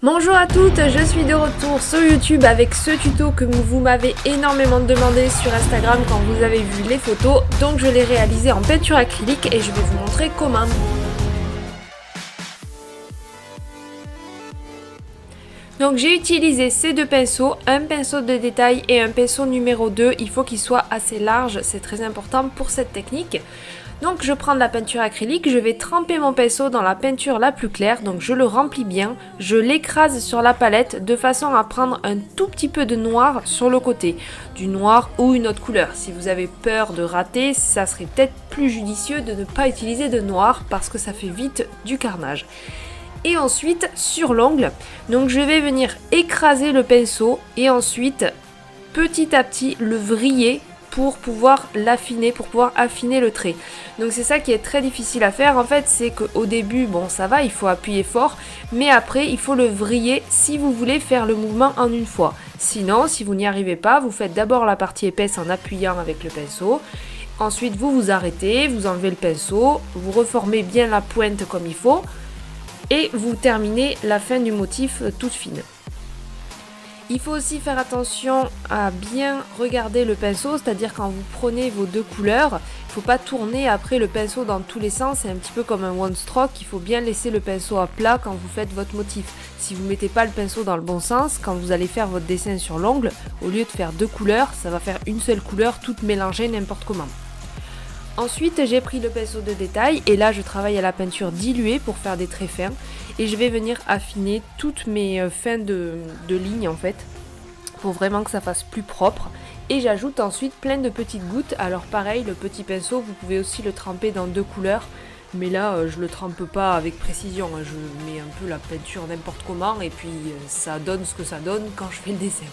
Bonjour à toutes, je suis de retour sur YouTube avec ce tuto que vous m'avez énormément demandé sur Instagram quand vous avez vu les photos. Donc je l'ai réalisé en peinture acrylique et je vais vous montrer comment. Donc j'ai utilisé ces deux pinceaux, un pinceau de détail et un pinceau numéro 2. Il faut qu'il soit assez large, c'est très important pour cette technique. Donc je prends de la peinture acrylique, je vais tremper mon pinceau dans la peinture la plus claire, donc je le remplis bien, je l'écrase sur la palette de façon à prendre un tout petit peu de noir sur le côté, du noir ou une autre couleur. Si vous avez peur de rater, ça serait peut-être plus judicieux de ne pas utiliser de noir parce que ça fait vite du carnage. Et ensuite sur l'ongle, donc je vais venir écraser le pinceau et ensuite petit à petit le vriller pour pouvoir l'affiner, pour pouvoir affiner le trait. Donc c'est ça qui est très difficile à faire en fait, c'est qu'au début, bon ça va, il faut appuyer fort, mais après il faut le vriller si vous voulez faire le mouvement en une fois. Sinon, si vous n'y arrivez pas, vous faites d'abord la partie épaisse en appuyant avec le pinceau. Ensuite vous vous arrêtez, vous enlevez le pinceau, vous reformez bien la pointe comme il faut et vous terminez la fin du motif toute fine. Il faut aussi faire attention à bien regarder le pinceau, c'est-à-dire quand vous prenez vos deux couleurs, il ne faut pas tourner après le pinceau dans tous les sens, c'est un petit peu comme un one stroke, il faut bien laisser le pinceau à plat quand vous faites votre motif. Si vous ne mettez pas le pinceau dans le bon sens, quand vous allez faire votre dessin sur l'ongle, au lieu de faire deux couleurs, ça va faire une seule couleur toute mélangée n'importe comment. Ensuite j'ai pris le pinceau de détail et là je travaille à la peinture diluée pour faire des traits fins et je vais venir affiner toutes mes fins de lignes en fait pour vraiment que ça fasse plus propre et j'ajoute ensuite plein de petites gouttes. Alors pareil, le petit pinceau vous pouvez aussi le tremper dans deux couleurs mais là je le trempe pas avec précision, je mets un peu la peinture n'importe comment et puis ça donne ce que ça donne quand je fais le dessin.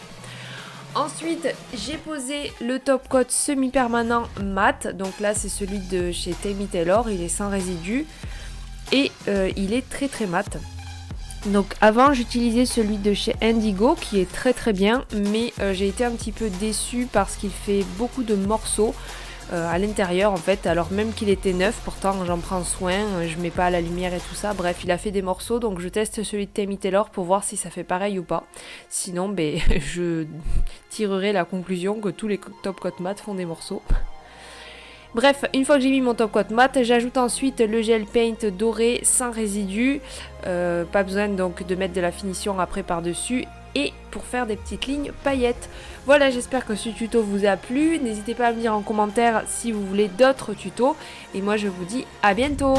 Ensuite, j'ai posé le top coat semi-permanent mat. Donc là, c'est celui de chez Tammy Taylor. Il est sans résidus et il est très très mat. Donc avant, j'utilisais celui de chez Indigo qui est très très bien. Mais j'ai été un petit peu déçue parce qu'il fait beaucoup de morceaux à l'intérieur en fait. Alors même qu'il était neuf, pourtant j'en prends soin. Je mets pas à la lumière et tout ça. Bref, il a fait des morceaux. Donc je teste celui de Tammy Taylor pour voir si ça fait pareil ou pas. Sinon, je tirerai la conclusion que tous les top coat mat font des morceaux. Bref, une fois que j'ai mis mon top coat mat, j'ajoute ensuite le gel paint doré sans résidus. Pas besoin donc de mettre de la finition après par-dessus. Et pour faire des petites lignes paillettes. Voilà, j'espère que ce tuto vous a plu. N'hésitez pas à me dire en commentaire si vous voulez d'autres tutos. Et moi je vous dis à bientôt.